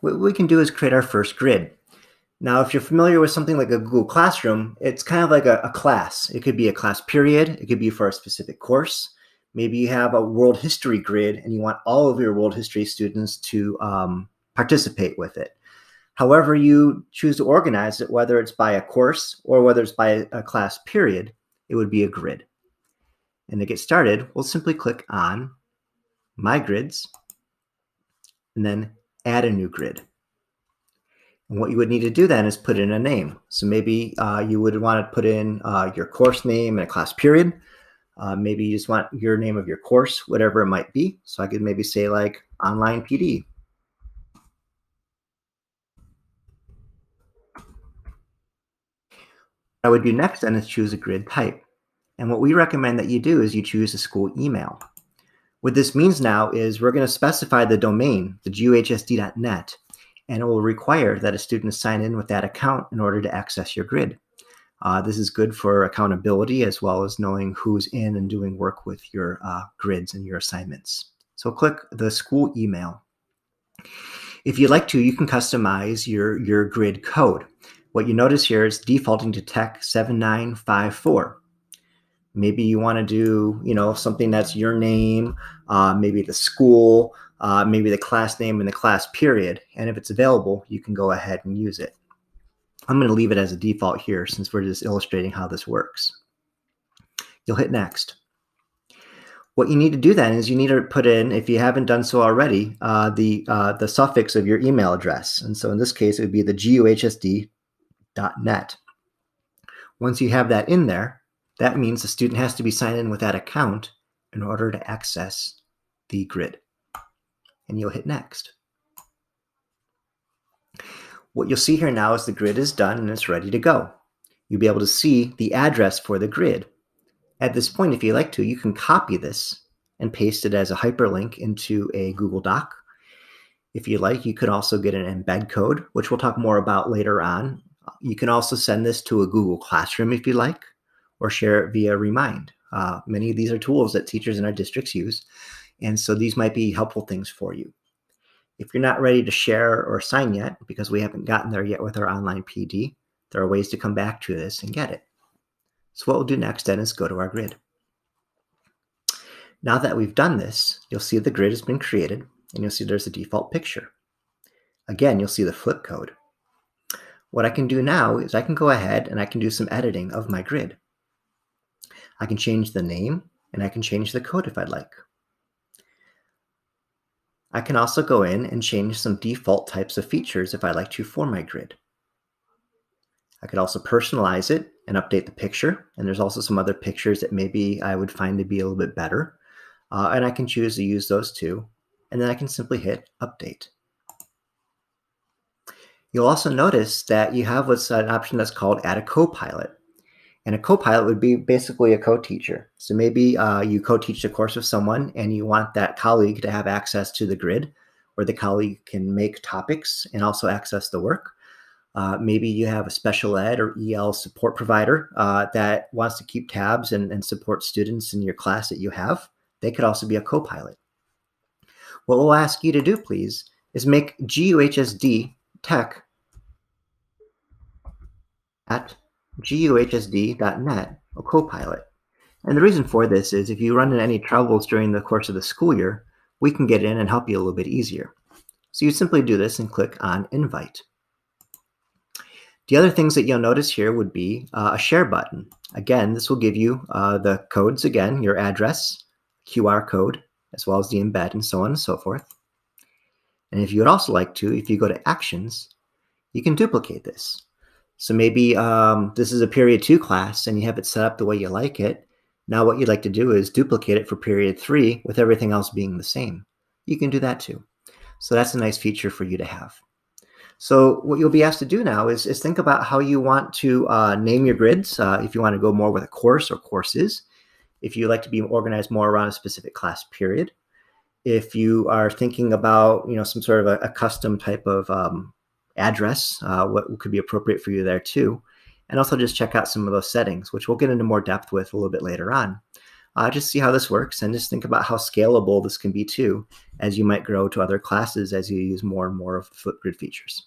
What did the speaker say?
What we can do is create our first grid. Now, if you're familiar with something like a Google Classroom, it's kind of like a class. It could be a class period. It could be for a specific course. Maybe you have a world history grid and you want all of your world history students to participate with it. However you choose to organize it, whether it's by a course or whether it's by a class period, it would be a grid. And to get started, we'll simply click on My Grids and then add a new grid. And what you would need to do then is put in a name. So maybe you would want to put in your course name and a class period. Maybe you just want your name of your course, whatever it might be. So I could maybe say like Online PD. What I would do next then is choose a grid type. And what we recommend that you do is you choose a school email. What this means now is we're going to specify the domain, the guhsd.net, and it will require that a student sign in with that account in order to access your grid. This is good for accountability as well as knowing who's in and doing work with your grids and your assignments. So click the school email. If you'd like to, you can customize your grid code. What you notice here is defaulting to Tech 7954. Maybe you want to do, something that's your name, maybe the school, maybe the class name and the class period. And if it's available, you can go ahead and use it. I'm going to leave it as a default here since we're just illustrating how this works. You'll hit next. What you need to do then is you need to put in, if you haven't done so already, the suffix of your email address. And so in this case, it would be the guhsd.net. Once you have that in there, that means the student has to be signed in with that account in order to access the grid. And you'll hit next. What you'll see here now is the grid is done and it's ready to go. You'll be able to see the address for the grid. At this point, if you like to, you can copy this and paste it as a hyperlink into a Google Doc. If you like, you could also get an embed code, which we'll talk more about later on. You can also send this to a Google Classroom if you like, or share it via Remind. Many of these are tools that teachers in our districts use, and so these might be helpful things for you. If you're not ready to share or sign yet, because we haven't gotten there yet with our online PD, there are ways to come back to this and get it. So what we'll do next then is go to our grid. Now that we've done this, you'll see the grid has been created, and you'll see there's a default picture. Again, you'll see the flip code. What I can do now is I can go ahead and I can do some editing of my grid. I can change the name and I can change the code if I'd like. I can also go in and change some default types of features if I'd like to for my grid. I could also personalize it and update the picture, and there's also some other pictures that maybe I would find to be a little bit better, and I can choose to use those too, and then I can simply hit update. You'll also notice that you have what's an option that's called add a co-pilot. And a co-pilot would be basically a co-teacher. So maybe you co-teach a course with someone and you want that colleague to have access to the grid where the colleague can make topics and also access the work. Maybe you have a special ed or EL support provider that wants to keep tabs and support students in your class that you have. They could also be a co-pilot. What we'll ask you to do, please, is make guhsd tech at guhsd.net a co-pilot. And the reason for this is if you run into any troubles during the course of the school year, we can get in and help you a little bit easier. So you simply do this and click on Invite. The other things that you'll notice here would be a share button. Again, this will give you the codes again, your address, QR code, as well as the embed and so on and so forth. And if you would also like to, if you go to Actions, you can duplicate this. So maybe this is a period 2 class and you have it set up the way you like it. Now what you'd like to do is duplicate it for period 3 with everything else being the same. You can do that too. So that's a nice feature for you to have. So what you'll be asked to do now is think about how you want to name your grids. If you want to go more with a course or courses, if you like to be organized more around a specific class period, if you are thinking about some sort of a custom type of address, what could be appropriate for you there too. And also just check out some of those settings, which we'll get into more depth with a little bit later on. Just see how this works and just think about how scalable this can be too, as you might grow to other classes as you use more and more of the Flipgrid features.